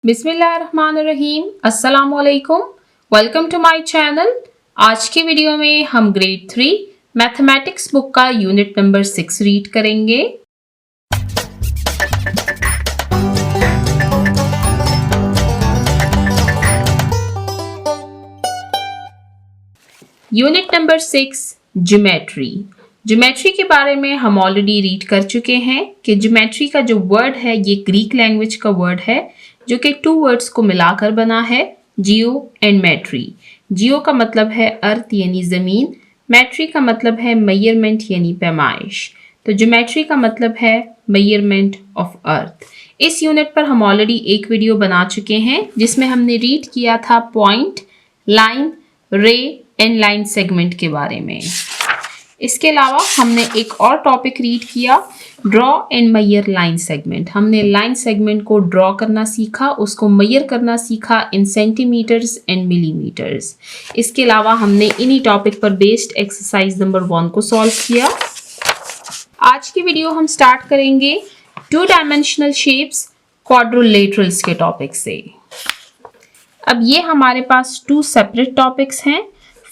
बिस्मिल्लाहिर्रहमानिर्रहीम, अस्सलामुअलैकुम। Welcome to my channel. आज की वीडियो में हम ग्रेड 3 मैथमेटिक्स बुक का यूनिट नंबर 6 रीड करेंगे। Unit number 6 geometry. ज्योमेट्री के बारे में हम ऑलरेडी रीड कर चुके हैं कि ज्योमेट्री का जो वर्ड है ये ग्रीक लैंग्वेज का वर्ड है जो कि 2 वर्ड्स को मिलाकर बना है, जियो एंड मैट्री। जियो का मतलब है अर्थ यानी ज़मीन, मैट्री का मतलब है मेजरमेंट यानी पैमाइश। तो ज्योमेट्री का मतलब है मेजरमेंट ऑफ अर्थ। इस यूनिट पर हम ऑलरेडी एक वीडियो बना चुके हैं जिसमें हमने रीड किया था point, line, ray and line segment के बारे में। इसके अलावा हमने एक और टॉपिक रीड किया, draw and measure line segment. हमने लाइन सेगमेंट को ड्रॉ करना सीखा, उसको मेजर करना सीखा इन सेंटीमीटर्स एंड मिलीमीटर्स। इसके अलावा हमने इन्हीं टॉपिक पर बेस्ड एक्सरसाइज नंबर 1 को सॉल्व किया। आज की वीडियो हम स्टार्ट करेंगे 2 डायमेंशनल शेप्स क्वाड्रिलेटरल्स के टॉपिक से। अब ये हमारे पास 2 सेपरेट टॉपिक्स हैं।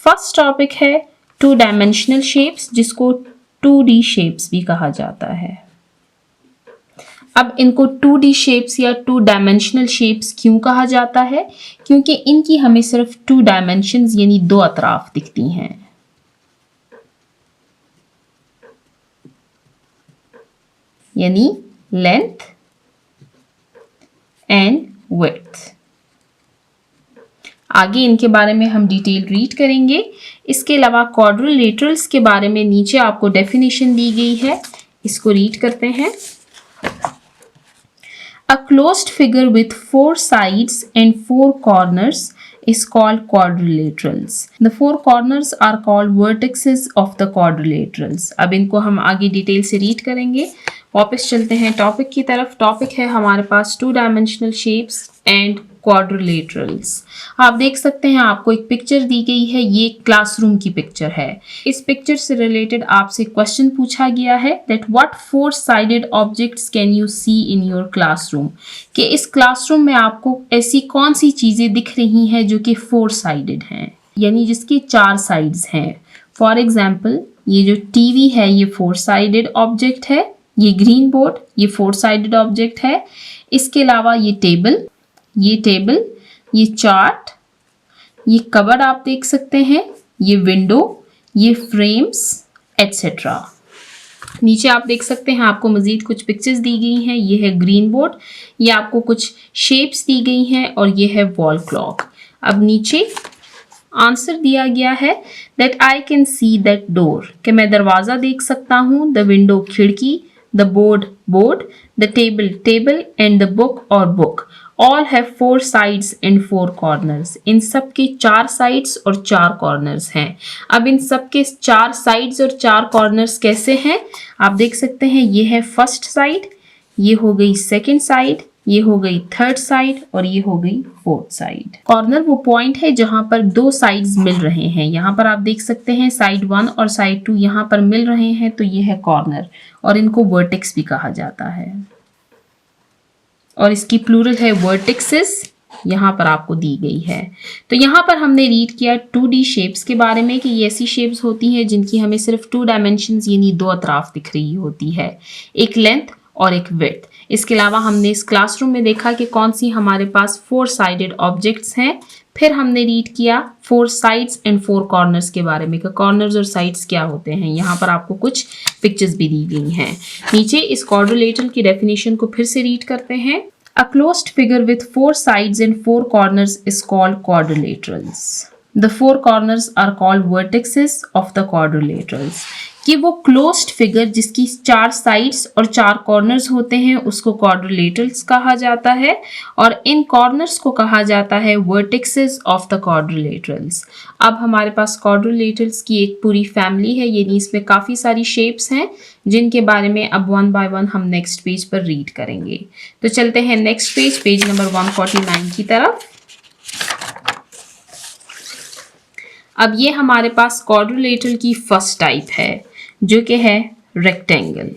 फर्स्ट टॉपिक है 2 डायमेंशनल शेप्स जिसको 2D शेप्स भी कहा जाता है। अब इनको 2D शेप्स या 2 डायमेंशनल शेप्स क्यों कहा जाता है? क्योंकि इनकी हमें सिर्फ 2 डायमेंशंस यानी 2 अतराफ दिखती हैं। यानी लेंथ एंड विड्थ। आगे इनके बारे में हम डिटेल रीड करेंगे। इसके अलावा क्वाड्रिलेटरल्स के बारे में नीचे आपको डेफिनेशन दी गई है, इसको रीड करते हैं। A closed figure with 4 sides and 4 corners is called quadrilaterals. The 4 corners are called vertices of the quadrilaterals. अब इनको हम आगे डिटेल से रीड करेंगे। वापस चलते हैं टॉपिक की तरफ। टॉपिक है हमारे पास 2 डायमेंशनल शेप्स एंड क्वाड्रिलेटरल्स। आप देख सकते हैं आपको एक पिक्चर दी गई है, ये क्लासरूम की पिक्चर है। इस पिक्चर से रिलेटेड आपसे क्वेश्चन पूछा गया है that what 4 sided objects can you see in your classroom, कि इस क्लासरूम में आपको ऐसी कौन सी चीजें दिख रही हैं जो कि 4 साइडेड हैं, यानी जिसकी 4 साइड्स हैं। फॉर एग्जाम्पल ये जो टीवी है ये 4 साइडेड ऑब्जेक्ट है, ये ग्रीन बोर्ड ये 4 साइडेड ऑब्जेक्ट है। इसके अलावा ये टेबल, ये चार्ट, ये कबर्ड आप देख सकते हैं, ये विंडो, ये फ्रेम्स एटसेट्रा। नीचे आप देख सकते हैं आपको मजीद कुछ पिक्चर्स दी गई हैं। ये है ग्रीन बोर्ड, ये आपको कुछ शेप्स दी गई हैं और ये है वॉल क्लॉक। अब नीचे आंसर दिया गया है that I can see that door, कि मैं दरवाज़ा देख सकता हूँ, द विंडो खिड़की, the board the table and the book और book. All have 4 sides and 4 corners. इन सब के 4 साइड्स और 4 कॉर्नर्स हैं। अब इन सब के 4 साइड्स और 4 कॉर्नर्स कैसे हैं आप देख सकते हैं। ये है फर्स्ट साइड, ये हो गई सेकंड साइड, ये हो गई थर्ड साइड और ये हो गई फोर्थ साइड। कॉर्नर वो पॉइंट है जहां पर 2 साइड्स मिल रहे हैं। यहाँ पर आप देख सकते हैं साइड 1 और साइड 2 यहाँ पर मिल रहे हैं, तो ये है कॉर्नर और इनको वर्टेक्स भी कहा जाता है और इसकी प्लूरल है वर्टिक्सेस, यहाँ पर आपको दी गई है। तो यहाँ पर हमने रीड किया 2D शेप्स के बारे में कि ये ऐसी शेप्स होती हैं जिनकी हमें सिर्फ 2 डायमेंशंस यानी 2 अतराफ दिख रही होती है, एक लेंथ और एक विड्थ। इसके अलावा हमने इस क्लासरूम में देखा कि कौन सी हमारे पास 4 साइडेड ऑब्जेक्ट्स हैं। फिर हमने रीड किया 4 साइड्स एंड 4 कॉर्नर्स के बारे में कि कॉर्नर्स और साइड्स क्या होते हैं। यहाँ पर आपको कुछ पिक्चर्स भी दी गई हैं। नीचे इस क्वाड्रिलेटरल की डेफिनेशन को फिर से रीड करते हैं। A closed figure with 4 sides and 4 corners is called quadrilaterals. The 4 corners are called vertices of the quadrilaterals. कि वो क्लोज्ड फिगर जिसकी 4 साइड्स और 4 कॉर्नर्स होते हैं उसको क्वाड्रिलेटरल्स कहा जाता है और इन कॉर्नर्स को कहा जाता है वर्टिक्सेस ऑफ द क्वाड्रिलेटरल्स। अब हमारे पास क्वाड्रिलेटरल्स की एक पूरी फैमिली है, यानी इसमें काफ़ी सारी शेप्स हैं जिनके बारे में अब 1 बाय 1 हम नेक्स्ट पेज पर रीड करेंगे। तो चलते हैं नेक्स्ट पेज नंबर 149 की तरफ। अब ये हमारे पास क्वाड्रिलेटरल की फर्स्ट टाइप है जो कि है rectangle.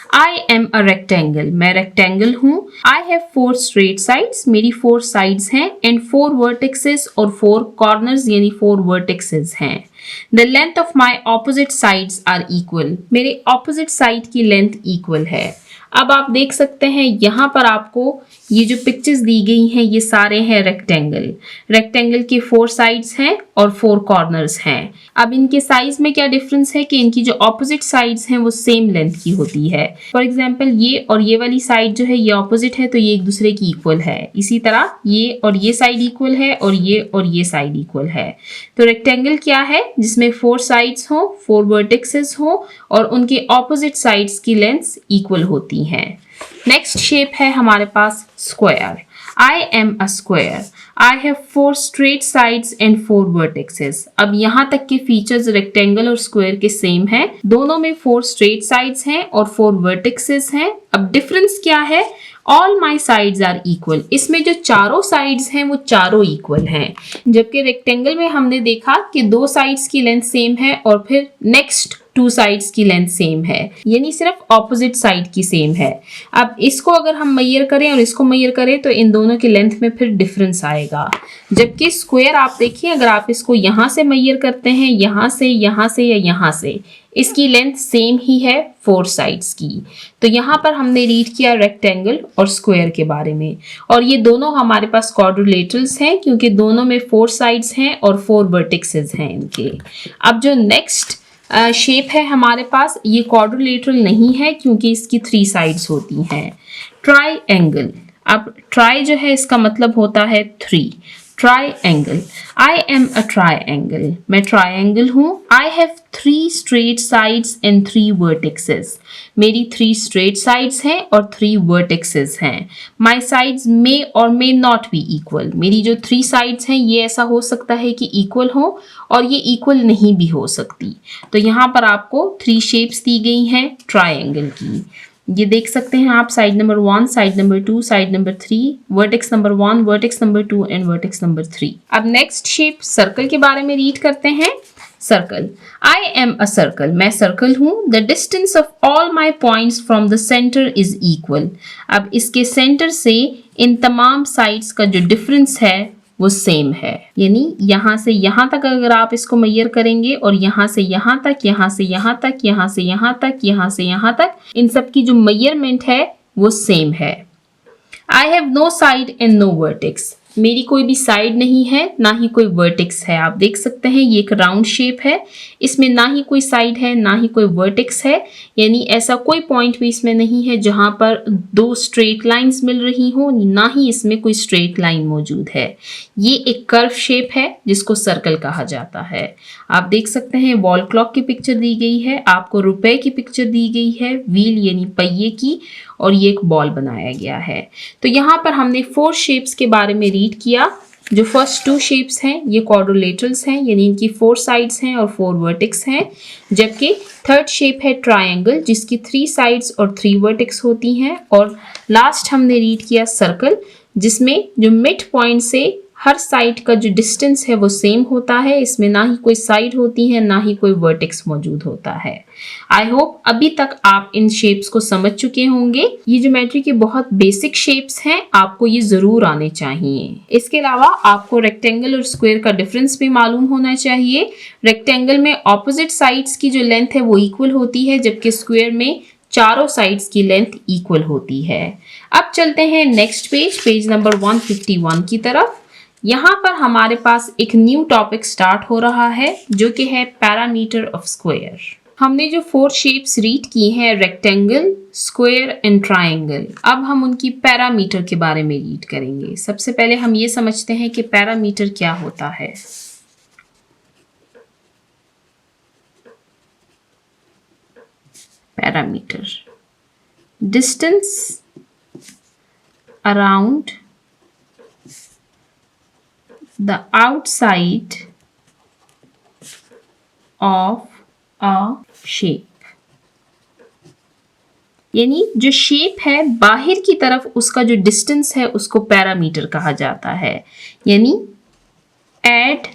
I am a rectangle. मैं rectangle हूँ. I have 4 straight sides. मेरी 4 sides हैं and 4 vertices और 4 corners यानी 4 vertices हैं. The length of my opposite sides are equal. मेरे opposite side की length equal है. अब आप देख सकते हैं यहाँ पर आपको ये जो पिक्चर्स दी गई हैं ये सारे हैं रेक्टेंगल. रेक्टेंगल के 4 साइड्स हैं और 4 कॉर्नर्स हैं. अब इनके साइज में क्या डिफरेंस है कि इनकी जो ऑपोजिट साइड्स हैं वो सेम लेंथ की होती है. फॉर एग्जांपल ये और ये वाली साइड जो है ये ऑपोजिट है तो ये एक दूसरे की इक्वल है. इसी तरह ये और ये साइड इक्वल है और ये साइड इक्वल है. तो रेक्टेंगल क्या है? जिसमें 4 साइड्स हो, 4 वर्टेक्सेस हो और उनके ऑपोजिट साइड्स की लेंथ्स इक्वल होती हैं. नेक्स्ट शेप है हमारे पास square. I am a square. I have 4 straight sides and 4 vertices. अब यहाँ तक के फीचर्स रेक्टेंगल और स्क्वायर के सेम हैं. दोनों में 4 straight sides हैं और 4 vertices हैं. अब डिफरेंस क्या है? All my sides are equal. इसमें जो चारों साइड्स हैं वो चारों इक्वल हैं. जबकि रेक्टेंगल में हमने देखा कि 2 साइड्स की लेंथ सेम है और फिर नेक्स्ट 2 साइड्स की लेंथ सेम है, यानी सिर्फ ऑपोजिट साइड की सेम है. अब इसको अगर हम मेजर करें और इसको मेजर करें तो इन दोनों के लेंथ में फिर डिफरेंस आएगा. जबकि स्क्वायर आप देखिए अगर आप इसको यहाँ से मेजर करते हैं, यहाँ से या यहाँ से, इसकी लेंथ सेम ही है 4 साइड्स की. तो यहाँ पर हमने रीड किया रेक्टेंगल और स्क्वायर के बारे में और ये दोनों हमारे पास क्वाड्रिलेटरल्स हैं क्योंकि दोनों में 4 साइड्स हैं और 4 वर्टेक्सेस हैं इनके. अब जो नेक्स्ट शेप है हमारे पास ये क्वाड्रिलेटरल नहीं है क्योंकि इसकी 3 साइड्स होती हैं. ट्राइएंगल. अब ट्राई जो है इसका मतलब होता है 3. Triangle. I am a triangle. मैं ट्राइएंगल हूँ. I have 3 straight sides and 3 vertices. मेरी 3 straight sides हैं और 3 vertices हैं. My sides may or may not be equal. मेरी जो 3 sides हैं ये ऐसा हो सकता है कि equal हो और ये equal नहीं भी हो सकती. तो यहाँ पर आपको 3 shapes दी गई हैं ट्राइएंगल की. ये देख सकते हैं आप side number 1, side number 2, side number 3, vertex number 1, vertex number 2 and vertex number 3. अब नेक्स्ट शेप सर्कल के बारे में रीड करते हैं. Circle. I am a circle. मैं सर्कल हूँ. The distance of all my points from the center is equal. अब इसके सेंटर से इन तमाम साइड्स का जो डिफरेंस है वो सेम है, यानी यहाँ से यहाँ तक अगर आप इसको मेजर करेंगे और यहाँ से यहाँ तक, यहाँ से यहाँ तक, यहाँ से यहाँ तक, यहाँ से यहाँ तक, इन सब की जो मेजरमेंट है वो सेम है. I have no side and no vertex. मेरी कोई भी साइड नहीं है ना ही कोई वर्टेक्स है. आप देख सकते हैं ये एक राउंड शेप है, इसमें ना ही कोई साइड है ना ही कोई वर्टेक्स है, यानी ऐसा कोई पॉइंट भी इसमें नहीं है जहां पर 2 स्ट्रेट लाइंस मिल रही हो, ना ही इसमें कोई स्ट्रेट लाइन मौजूद है. ये एक कर्व शेप है जिसको सर्कल कहा जाता है. आप देख सकते हैं वॉल क्लॉक की पिक्चर दी गई है, आपको रुपए की पिक्चर दी गई है, व्हील यानी पहिए की, और ये एक बॉल बनाया गया है. तो यहाँ पर हमने 4 शेप्स के बारे में रीड किया. जो फर्स्ट 2 शेप्स हैं ये क्वाड्रिलेटरल्स हैं, यानी इनकी 4 साइड्स हैं और 4 वर्टेक्स हैं. जबकि थर्ड शेप है ट्राइंगल जिसकी 3 साइड्स और 3 वर्टेक्स होती हैं. और लास्ट हमने रीड किया सर्कल जिसमें जो मिड पॉइंट से हर साइड का जो डिस्टेंस है वो सेम होता है. इसमें ना ही कोई साइड होती है ना ही कोई वर्टेक्स मौजूद होता है. आई होप अभी तक आप इन शेप्स को समझ चुके होंगे. ये ज्योमेट्री के बहुत बेसिक शेप्स हैं, आपको ये जरूर आने चाहिए. इसके अलावा आपको रेक्टेंगल और स्क्वायर का डिफरेंस भी मालूम होना चाहिए. रेक्टेंगल में ऑपोजिट साइड्स की जो लेंथ है वो इक्वल होती है, जबकि स्क्वायर में चारों साइड्स की लेंथ इक्वल होती है. अब चलते हैं नेक्स्ट पेज नंबर 151 की तरफ. यहाँ पर हमारे पास एक न्यू टॉपिक स्टार्ट हो रहा है जो कि है पैरामीटर ऑफ स्क्वायर. हमने जो 4 शेप्स रीड की हैं रेक्टेंगल, स्क्वायर एंड ट्राइंगल, अब हम उनकी पैरामीटर के बारे में रीड करेंगे. सबसे पहले हम ये समझते हैं कि पैरामीटर क्या होता है. Parameter distance around the outside of a shape. यानी जो शेप है बाहर की तरफ उसका जो डिस्टेंस है उसको पैरामीटर कहा जाता है. यानी एड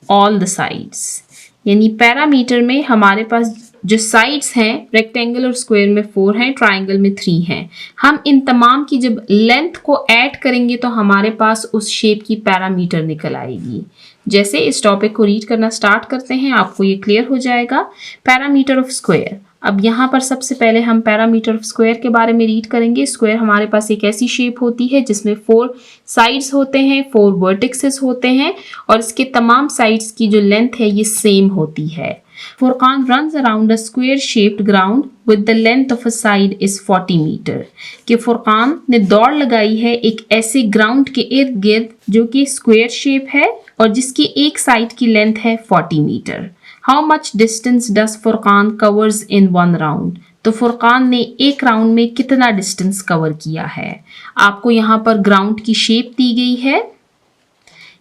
ऑल द साइड्स, यानी पैरामीटर में हमारे पास जो साइड्स हैं रेक्टेंगल और स्क्वायर में 4 हैं, ट्राइंगल में 3 हैं। हम इन तमाम की जब लेंथ को ऐड करेंगे तो हमारे पास उस शेप की पैरामीटर निकल आएगी। जैसे इस टॉपिक को रीड करना स्टार्ट करते हैं आपको ये क्लियर हो जाएगा। पैरामीटर ऑफ स्क्वायर, अब यहाँ पर सबसे पहले हम पैरामीटर ऑफ स्क्वायर के बारे में रीड करेंगे। स्क्वायर हमारे पास एक ऐसी शेप होती है जिसमें 4 साइड्स होते हैं, 4 वर्टिसेस होते हैं और इसके तमाम साइड्स की जो लेंथ है ये सेम होती है। Furqan runs around a square shaped ground with the length of a side is 40 metre. कि फुरकान ने दौड़ लगाई है एक ऐसे ग्राउंड के इर्द गिर्द जो कि स्क्वायर शेप है और जिसकी एक साइड की लेंथ है 40 metre. How much distance does Furqan covers in one round? तो फुरकान ने एक राउंड में कितना डिस्टेंस कवर किया है? आपको यहाँ पर ग्राउंड की शेप दी गई है,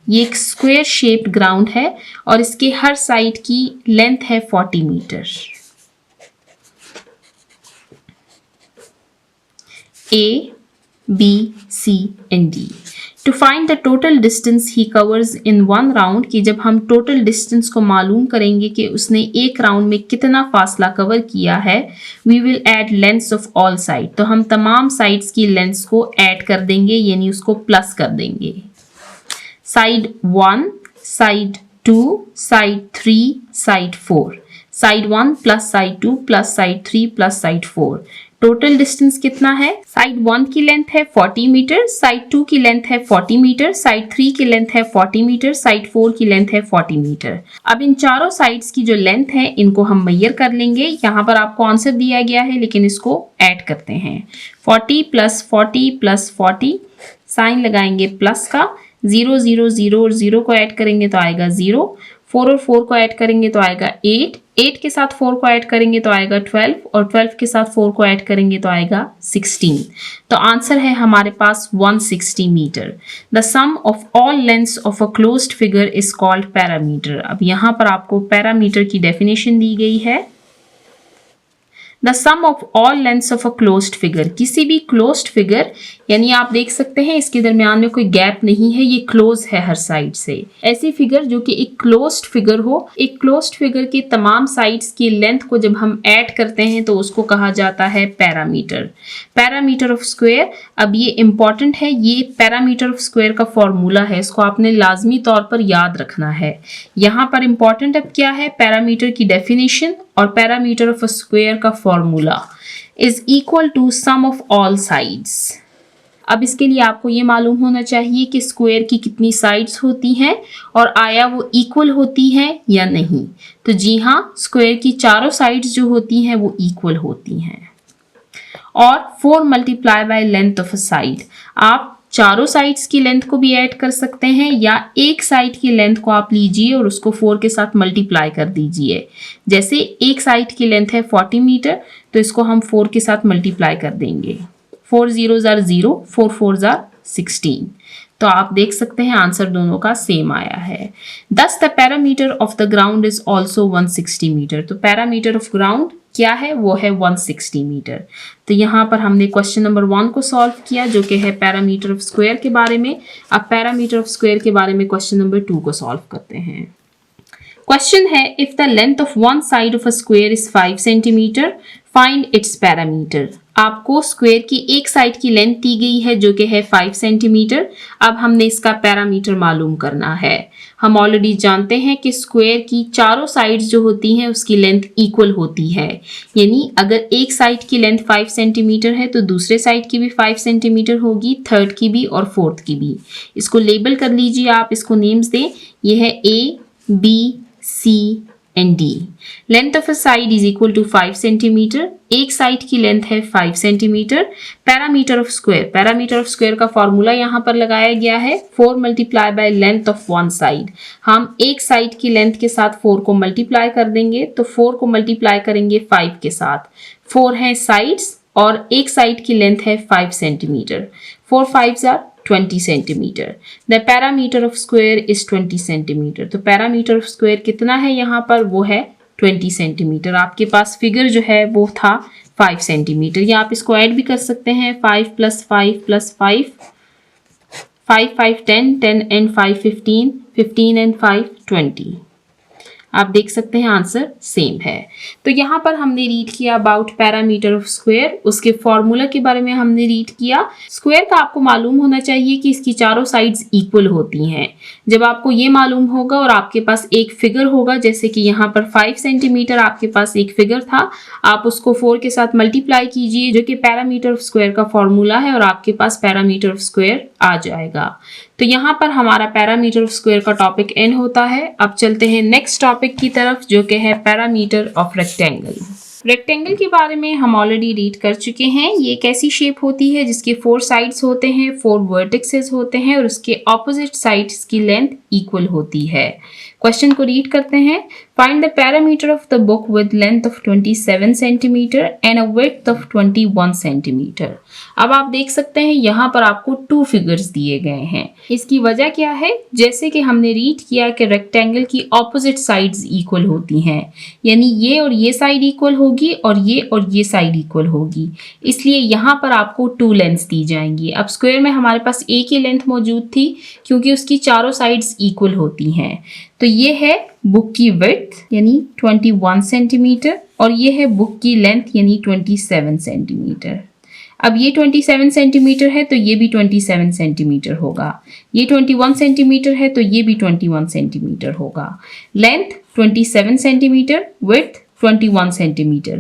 ये एक स्क्वायर शेप्ड ग्राउंड है और इसके हर साइड की लेंथ है 40 metre. A, B, C and D. To find the total distance he covers in one round, कि जब हम टोटल डिस्टेंस को मालूम करेंगे कि उसने एक राउंड में कितना फासला कवर किया है, we will add lengths of all sides। तो हम तमाम साइड्स की लेंथ्स को ऐड कर देंगे यानी उसको प्लस कर देंगे। Side 1, side 2, side 3, side 4। Side 1 plus side 2 plus side 3 plus side 4। Total distance कितना है? साइड 1 की लेंथ है 40 मीटर, साइड 2 की लेंथ है 40 मीटर, साइड 3 की लेंथ है 40 मीटर, साइड 4 की लेंथ है 40 मीटर। अब इन चारों साइड्स की जो लेंथ है इनको हम मेजर कर लेंगे। यहाँ पर आपको आंसर दिया गया है लेकिन इसको ऐड करते हैं। 40 प्लस 40 प्लस 40, साइन लगाएंगे प्लस का, 0 0 0 और 0 को ऐड करेंगे तो आएगा 0, 4 और 4 को ऐड करेंगे तो आएगा 8, 8 के साथ 4 को ऐड करेंगे तो आएगा 12 और 12 के साथ 4 को ऐड करेंगे तो आएगा 16। तो आंसर है हमारे पास 160 metre. The sum of all lengths of a closed figure is called perimeter. अब यहाँ पर आपको पैरामीटर की डेफिनेशन दी गई है। The sum of all lengths of a closed figure, किसी भी क्लोज्ड फिगर यानी आप देख सकते हैं इसके दरमियान में कोई गैप नहीं है, ये क्लोज है हर साइड से। ऐसी फिगर जो कि एक क्लोज्ड फिगर हो, एक क्लोज्ड फिगर की तमाम साइड्स की लेंथ को जब हम ऐड करते हैं तो उसको कहा जाता है पैरामीटर। पैरामीटर ऑफ स्क्वायर, अब ये इंपॉर्टेंट है, ये पैरामीटर ऑफ स्क्वायर का फॉर्मूला है, इसको आपने लाजमी तौर पर याद रखना है। यहाँ पर इंपॉर्टेंट अब क्या है? पैरामीटर की डेफिनेशन और पैरामीटर ऑफ अ स्क्वायर का formula is equal to sum of all sides. अब इसके लिए आपको ये मालूम होना चाहिए कि स्क्वायर की कितनी साइड्स होती हैं और आया वो इक्वल होती हैं या नहीं। तो जी हाँ, स्क्वायर की चारों साइड्स जो होती हैं वो इक्वल होती हैं। और 4 multiply by length of a side, आप चारों साइड्स की लेंथ को भी ऐड कर सकते हैं या एक साइड की लेंथ को आप लीजिए और उसको 4 के साथ मल्टीप्लाई कर दीजिए। जैसे एक साइड की लेंथ है 40 मीटर तो इसको हम 4 के साथ मल्टीप्लाई कर देंगे। 4 zeros are 0, 4 4s are 16। तो आप देख सकते हैं आंसर दोनों का सेम आया है। Thus the parameter of the ground is also 160 metre. तो पैरामीटर ऑफ ग्राउंड क्या है? वो है 160 मीटर। तो यहाँ पर हमने क्वेश्चन नंबर 1 को सॉल्व किया जो कि है पैरामीटर ऑफ स्क्वायर के बारे में। अब पैरामीटर ऑफ स्क्वायर के बारे में क्वेश्चन नंबर 2 को सॉल्व करते हैं। क्वेश्चन है if the length of one side of a square is 5 centimetre, find its parameter. आपको स्क्वायर की एक साइड की लेंथ दी गई है जो कि है 5 सेंटीमीटर। अब हमने इसका पैरामीटर मालूम करना है। हम ऑलरेडी जानते हैं कि स्क्वायर की चारों साइड्स जो होती हैं उसकी लेंथ इक्वल होती है, यानी अगर एक साइड की लेंथ 5 सेंटीमीटर है तो दूसरे साइड की भी 5 सेंटीमीटर होगी, थर्ड की भी और फोर्थ की भी। इसको लेबल कर लीजिए आप, इसको नेम्स दें। ये है A, B, C and D। Length of a side is equal to 5 centimetre. एक साइड की लेंथ है 5 centimetre. Perimeter of square, perimeter of square का फॉर्मूला यहाँ पर लगाया गया है 4 multiply by length of one side. हम एक साइड की लेंथ के साथ 4 को मल्टीप्लाई कर देंगे तो 4 को मल्टीप्लाई करेंगे 5 के साथ। 4 है साइड्स और एक साइड की लेंथ है 5 centimetre. 4 5s are 20 centimetre. The perimeter of square is 20 centimetre. तो पैरामीटर ऑफ स्क्वायर कितना है यहाँ पर? वो है 20 सेंटीमीटर। आपके पास फिगर जो है वो था 5 सेंटीमीटर, या आप इसको ऐड भी कर सकते हैं। 5 + 5 + 5, 5 5 10, 10 and 5 15, 15 and 5 20। आप देख सकते हैं आंसर सेम है। तो यहाँ पर हमने रीड किया अबाउट पैरामीटर ऑफ स्क्वायर, उसके फॉर्मूला के बारे में हमने रीड किया। स्क्वायर का आपको मालूम होना चाहिए कि इसकी चारों साइड्स इक्वल होती हैं। जब आपको ये मालूम होगा और आपके पास एक फिगर होगा, जैसे कि यहाँ पर 5 सेंटीमीटर आपके पास एक फिगर था, आप उसको 4 के साथ मल्टीप्लाई कीजिए जो कि पैरामीटर ऑफ स्क्वायर का फॉर्मूला है और आपके पास पैरामीटर ऑफ स्क्वायर आ जाएगा। तो यहाँ पर हमारा पैरामीटर ऑफ स्क्वायर का टॉपिक एंड होता है। अब चलते हैं नेक्स्ट टॉपिक की तरफ जो कि है पैरामीटर ऑफ रेक्टेंगल। रेक्टेंगल के बारे में हम ऑलरेडी रीड कर चुके हैं। ये एक ऐसी शेप होती है जिसके 4 साइड्स होते हैं, 4 वर्टिसेस होते हैं और उसके ऑपोजिट साइड्स की लेंथ इक्वल होती है। क्वेश्चन को रीड करते हैं। Find the perimeter of the book with length of 27 centimetre and a width of 21 centimetre. अब आप देख सकते हैं यहाँ पर आपको 2 फिगर्स दिए गए हैं। इसकी वजह क्या है? जैसे कि हमने रीड किया कि रेक्टेंगल की ऑपोजिट साइड्स इक्वल होती हैं, यानी ये और ये साइड इक्वल होगी और ये साइड इक्वल होगी, इसलिए यहाँ पर आपको 2 लेंथ्स दी जाएंगी। अब स्क्वायर में हमारे पास एक ही लेंथ मौजूद थी क्योंकि उसकी चारों साइड्स इक्वल होती हैं। तो ये है बुक की विड्थ यानी 21 सेंटीमीटर और ये है बुक की लेंथ यानी 27 सेंटीमीटर। अब ये 27 सेंटीमीटर है तो ये भी 27 सेंटीमीटर होगा, ये 21 सेंटीमीटर है तो ये भी 21 सेंटीमीटर होगा। Length 27 centimetre, width 21 centimetre.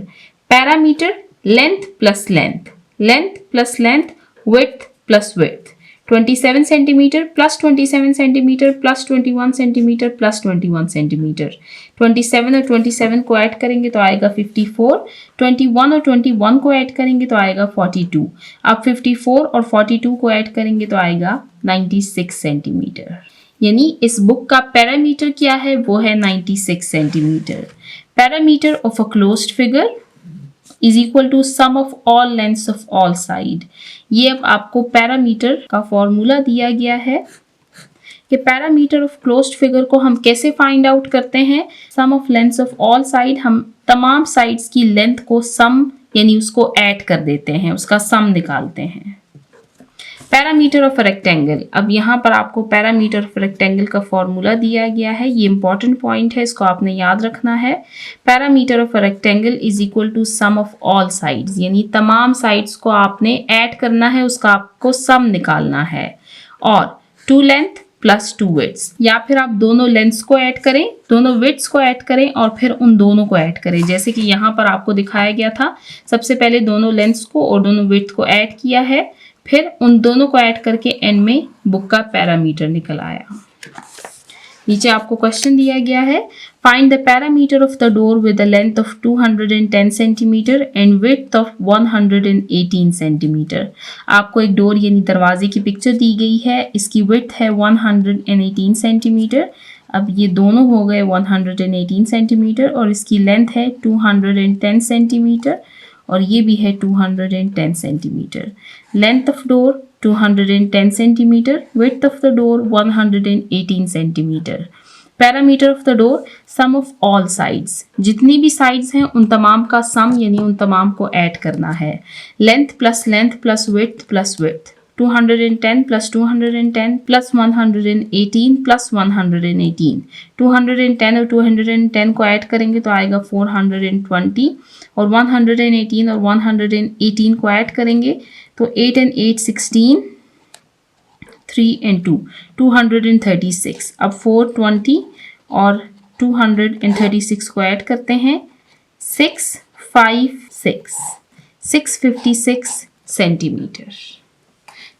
Parameter length plus length, length plus length, width plus width. 27 centimetre plus 27 centimetre plus 21 centimetre plus 21 centimetre. 27 और 27 को ऐड करेंगे तो आएगा 54, 21 और 21 को ऐड करेंगे तो आएगा 42। अब 54 और 42 को ऐड करेंगे तो आएगा 96 सेंटीमीटर। यानी इस बुक का पैरामीटर क्या है? वो है 96 centimetre. Perimeter of a closed figure is equal to sum of all lengths of all side। ये अब आपको पैरामीटर का फॉर्मूला दिया गया है कि पैरामीटर ऑफ क्लोज्ड फिगर को हम कैसे फाइंड आउट करते हैं। Sum of lengths of all side, हम तमाम साइड्स की लेंथ को सम यानी उसको ऐड कर देते हैं, उसका सम निकालते हैं। पैरामीटर ऑफ रेक्टेंगल, अब यहाँ पर आपको पैरामीटर ऑफ रेक्टेंगल का फॉर्मूला दिया गया है। ये इंपॉर्टेंट पॉइंट है, इसको आपने याद रखना है। Perimeter of rectangle is equal to sum of all sides, यानी तमाम साइड्स को आपने ऐड करना है, उसका आपको सम निकालना है। और 2 लेंथ प्लस 2 विड्थ्स, या फिर आप दोनों लेंथ्स को ऐड करें, दोनों विड्थ्स को ऐड करें और फिर उन दोनों को ऐड करें, जैसे कि यहाँ पर आपको दिखाया गया था। सबसे पहले दोनों लेंथ्स को और दोनों विड्थ को ऐड किया है, फिर उन दोनों को ऐड करके एंड में बुक का पैरामीटर निकल आया। नीचे आपको क्वेश्चन दिया गया है। Find the perimeter of the door with the length of 210 centimetre and width of 118 centimetre. आपको एक डोर यानी दरवाजे की पिक्चर दी गई है, इसकी विड्थ है 118 सेंटीमीटर। अब ये दोनों हो गए 118 सेंटीमीटर और इसकी लेंथ है 210 सेंटीमीटर और ये भी है 210 centimetre. Length of door 210 centimetre, width of the door 118 centimetre. Perimeter of the door sum of all sides, जितनी भी साइड्स हैं उन तमाम का सम यानी उन तमाम को ऐड करना है। Length plus width plus width, 210 plus 210 plus 118 plus 118। 210 और 210 को ऐड करेंगे तो आएगा 420 और 118 और 118 को ऐड करेंगे तो 8 and 8 16, 3 and 2 236। अब 420 और 236 को ऐड करते हैं 656 सेंटीमीटर।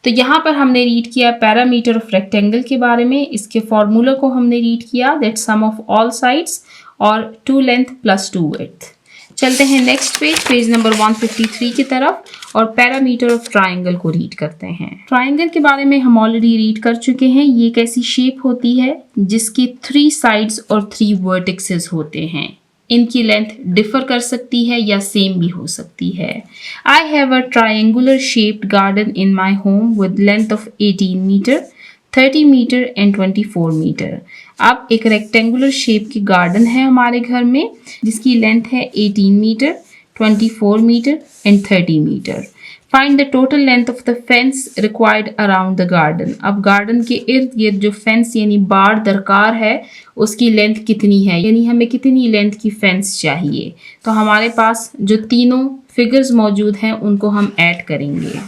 तो यहाँ पर हमने रीड किया पैरामीटर ऑफ रेक्टेंगल के बारे में, इसके फॉर्मूला को हमने रीड किया, that sum of all sides और 2 लेंथ प्लस 2 विड्थ। चलते हैं नेक्स्ट पेज नंबर 153 की तरफ और पैरामीटर ऑफ ट्राइंगल को रीड करते हैं। ट्राइंगल के बारे में हम ऑलरेडी रीड कर चुके हैं। ये एक ऐसी शेप होती है जिसकी 3 साइड्स और 3 वर्टिसेस होते हैं। इनकी लेंथ डिफर कर सकती है या सेम भी हो सकती है। I have a triangular shaped garden in my home with length of 18 metre, 30 metre and 24 metre. अब एक रेक्टेंगुलर शेप की गार्डन है हमारे घर में जिसकी लेंथ है 18 metre, 24 metre and 30 metre. Find the total length of the fence required around the garden. अब गार्डन के इर्द गिर्द जो फेंस यानी बाड़ दरकार है उसकी लेंथ कितनी है, यानी हमें कितनी लेंथ की फेंस चाहिए। तो हमारे पास जो तीनों फिगर्स मौजूद हैं उनको हम ऐड करेंगे।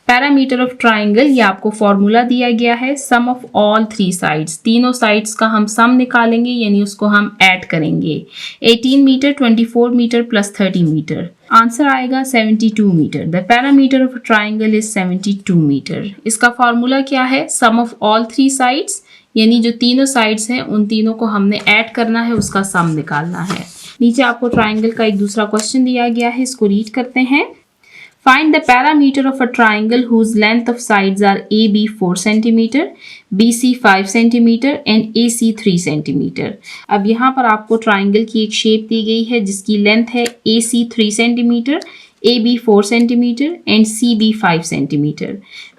पैरामीटर ऑफ ट्राइंगल, ये आपको फॉर्मूला दिया गया है, sum of all three sides, तीनों साइड्स का हम सम निकालेंगे यानी उसको हम ऐड करेंगे। 18 metre, 24 metre plus 30 metre, answer आएगा 72 metre. The perimeter of triangle is 72 metre. इसका फॉर्मूला क्या है, sum of all three sides, यानी जो तीनों साइड्स हैं उन तीनों को हमने ऐड करना है, उसका सम निकालना है। नीचे आपको ट्राइंगल का एक दूसरा क्वेश्चन दिया गया है, इसको रीड करते हैं। Find the parameter of a triangle whose length of sides are AB 4 cm, BC 5 cm and AC 3 cm। अब यहाँ पर आपको ट्राइंगल की एक शेप दी गई है जिसकी लेंथ है AC 3 cm, AB 4 cm and CB 5 cm।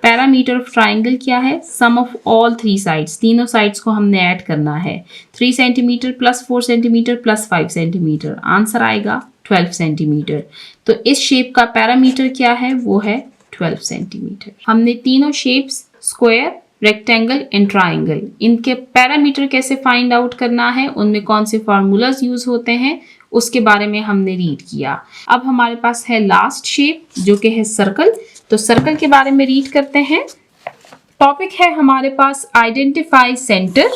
Parameter of triangle क्या है, sum of all three sides, तीनों साइड्स को हमने ऐड करना है। 3 centimetre plus 4 centimetre plus 5 centimetre, answer आएगा 12 सेंटीमीटर। तो इस शेप का पैरामीटर क्या है, वो है 12 सेंटीमीटर। हमने तीनों shapes square, rectangle and triangle, इनके पैरामीटर कैसे फाइंड आउट करना है, उनमें कौन से फार्मूलाज यूज होते हैं, उसके बारे में हमने रीड किया। अब हमारे पास है लास्ट शेप जो कि है सर्कल। तो सर्कल के बारे में रीड करते हैं। टॉपिक है हमारे पास identify centre,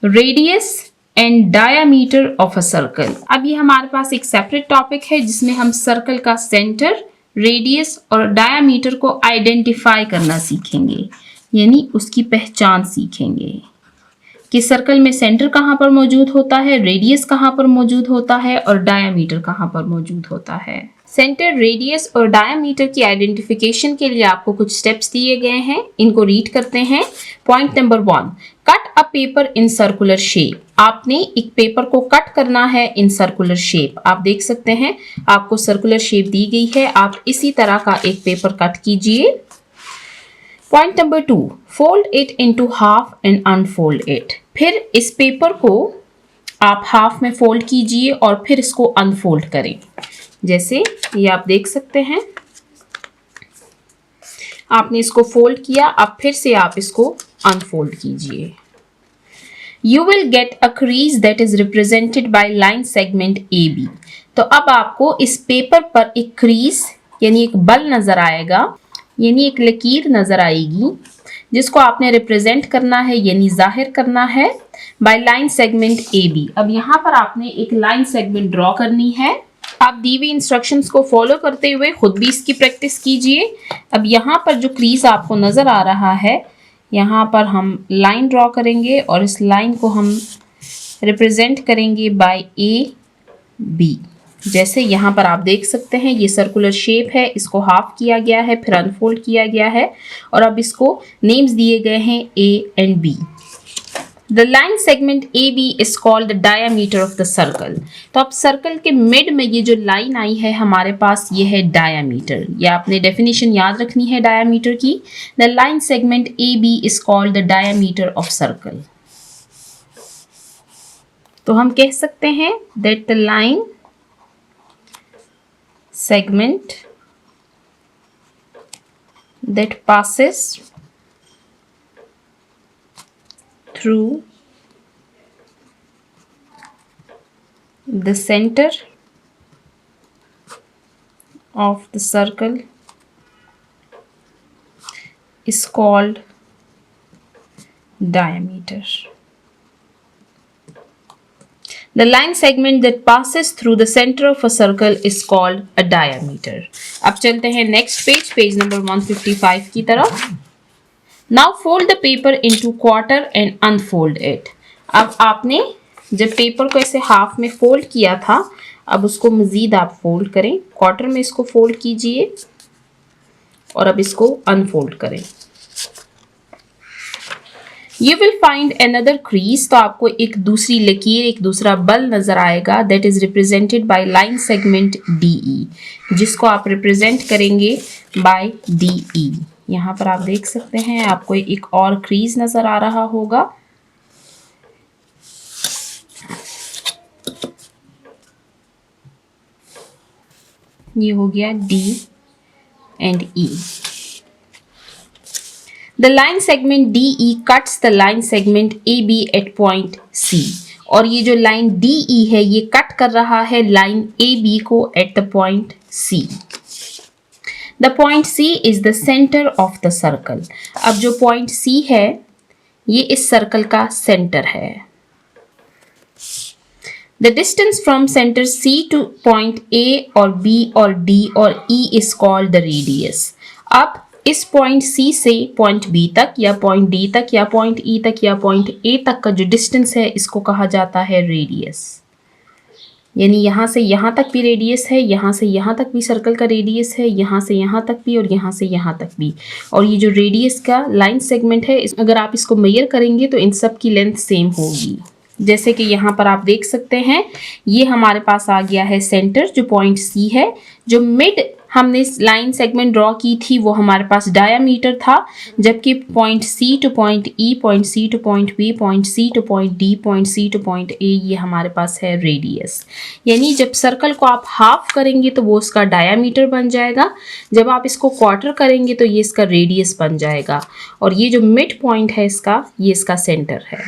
radius and diameter of a circle. अब ये हमारे पास एक सेपरेट टॉपिक है जिसमें हम सर्कल का सेंटर, रेडियस और डायामीटर को आइडेंटिफाई करना सीखेंगे, यानी उसकी पहचान सीखेंगे कि सर्कल में सेंटर कहाँ पर मौजूद होता है, रेडियस कहाँ पर मौजूद होता है और डायामीटर कहाँ पर मौजूद होता है। सेंटर, रेडियस और डायामीटर की आइडेंटिफिकेशन के लिए आपको कुछ स्टेप्स दिए गए हैं, इनको रीड करते हैं। Point number 1, cut a paper in circular shape. आपने एक पेपर को कट करना है इन सर्कुलर शेप। आप देख सकते हैं आपको सर्कुलर शेप दी गई है, आप इसी तरह का एक पेपर कट कीजिए। Point number 2, fold it into half and unfold it. फिर इस पेपर को आप हाफ में फोल्ड कीजिए और फिर इसको अनफोल्ड करें। जैसे ये आप देख सकते हैं, आपने इसको फोल्ड किया, अब फिर से आप इसको अनफोल्ड कीजिए। You will get a crease that is represented by line segment AB। तो अब आपको इस पेपर पर एक क्रीज यानी एक बल नजर आएगा, यानी एक लकीर नजर आएगी जिसको आपने रिप्रेजेंट करना है यानी जाहिर करना है बाय लाइन सेगमेंट AB। अब यहाँ पर आपने एक लाइन सेगमेंट ड्रॉ करनी है। आप दी हुई इंस्ट्रक्शंस को फॉलो करते हुए खुद भी इसकी प्रैक्टिस कीजिए। अब यहाँ पर जो क्रीज आपको नजर आ रहा है, यहाँ पर हम लाइन ड्रॉ करेंगे और इस लाइन को हम रिप्रेजेंट करेंगे बाय AB। जैसे यहाँ पर आप देख सकते हैं ये सर्कुलर शेप है, इसको हाफ किया गया है, फिर अनफोल्ड किया गया है और अब इसको नेम्स दिए गए हैं A and B। The line segment AB is called the diameter of the circle. तो अब सर्कल के मिड में ये जो लाइन आई है हमारे पास, ये है डायामीटर। ये आपने डेफिनेशन याद रखनी है डायामीटर की। The line segment AB is called the diameter of circle. तो हम कह सकते हैं that the line segment that passes through the center of the circle is called diameter. The line segment that passes through the center of a circle is called a diameter. अब चलते हैं next page, page number 155 की तरफ। Now fold the paper into quarter and unfold it. अब आपने जब paper को ऐसे हाफ में फोल्ड किया था, अब उसको मजीद आप फोल्ड करें, क्वार्टर में इसको फोल्ड कीजिए और अब इसको अनफोल्ड करें। You will find another crease। तो आपको एक दूसरी लकीर, एक दूसरा बल नजर आएगा, that is represented by line segment DE, जिसको आप रिप्रेजेंट करेंगे by DE। यहाँ पर आप देख सकते हैं आपको एक और क्रीज नजर आ रहा होगा। ये हो गया D and E. The line segment DE cuts the line segment AB at point C. और ये जो लाइन DE है ये कट कर रहा है लाइन AB को at the point C. The point C is the center of the circle. अब जो point C है ये इस सर्कल का सेंटर है. The distance from center C to point A or B or D or E is called the radius. अब इस point C से पॉइंट B तक या पॉइंट D तक या पॉइंट E तक या पॉइंट A तक का जो डिस्टेंस है इसको कहा जाता है रेडियस. यानी यहाँ से यहाँ तक भी रेडियस है, यहाँ से यहाँ तक भी सर्कल का रेडियस है, यहाँ से यहाँ तक भी और यहाँ से यहाँ तक भी. और ये जो रेडियस का लाइन सेगमेंट है अगर आप इसको मेजर करेंगे तो इन सब की लेंथ सेम होगी. जैसे कि यहाँ पर आप देख सकते हैं ये हमारे पास आ गया है सेंटर जो पॉइंट C है. जो मिड हमने लाइन सेगमेंट ड्रॉ की थी वो हमारे पास डायामीटर था, जबकि point C two point E, point C two point B, point C two point D, point C two point A ये हमारे पास है रेडियस. यानी जब सर्कल को आप हाफ करेंगे तो वो उसका डायामीटर बन जाएगा, जब आप इसको क्वार्टर करेंगे तो ये इसका रेडियस बन जाएगा. और ये जो मिड पॉइंट है इसका ये इसका सेंटर है.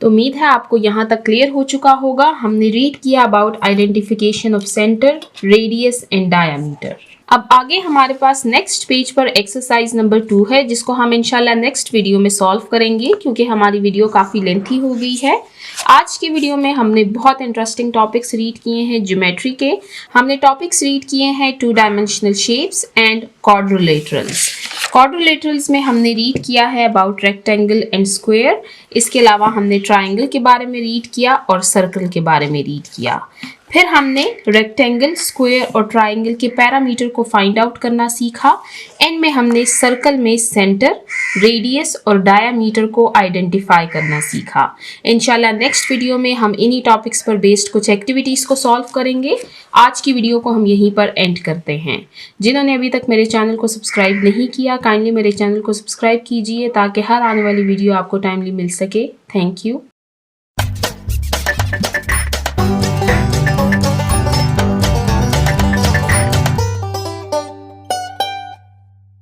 तो उम्मीद है आपको यहाँ तक क्लियर हो चुका होगा. हमने रीड किया about identification of centre, radius and diameter. अब आगे हमारे पास नेक्स्ट पेज पर एक्सरसाइज नंबर 2 है जिसको हम इंशाल्लाह नेक्स्ट वीडियो में सॉल्व करेंगे क्योंकि हमारी वीडियो काफ़ी लेंथी हो गई है. आज की वीडियो में हमने बहुत इंटरेस्टिंग टॉपिक्स रीड किए हैं ज्योमेट्री के. हमने टॉपिक्स रीड किए हैं 2 dimensional shapes and quadrilaterals. Quadrilaterals में हमने रीड किया है अबाउट रेक्टेंगल एंड स्क्वायर. इसके अलावा हमने ट्राइंगल के बारे में रीड किया और सर्कल के बारे में रीड किया. फिर हमने रेक्टेंगल, स्क्वायर और ट्राइंगल के पैरामीटर को फाइंड आउट करना सीखा. एंड में हमने सर्कल में सेंटर, रेडियस और डायामीटर को आइडेंटिफाई करना सीखा. इंशाल्लाह नेक्स्ट वीडियो में हम इन्हीं टॉपिक्स पर बेस्ड कुछ एक्टिविटीज़ को सॉल्व करेंगे. आज की वीडियो को हम यहीं पर एंड करते हैं. जिन्होंने अभी तक मेरे चैनल को सब्सक्राइब नहीं किया काइंडली मेरे चैनल को सब्सक्राइब कीजिए ताकि हर आने वाली वीडियो आपको टाइमली मिल सके. Thank you.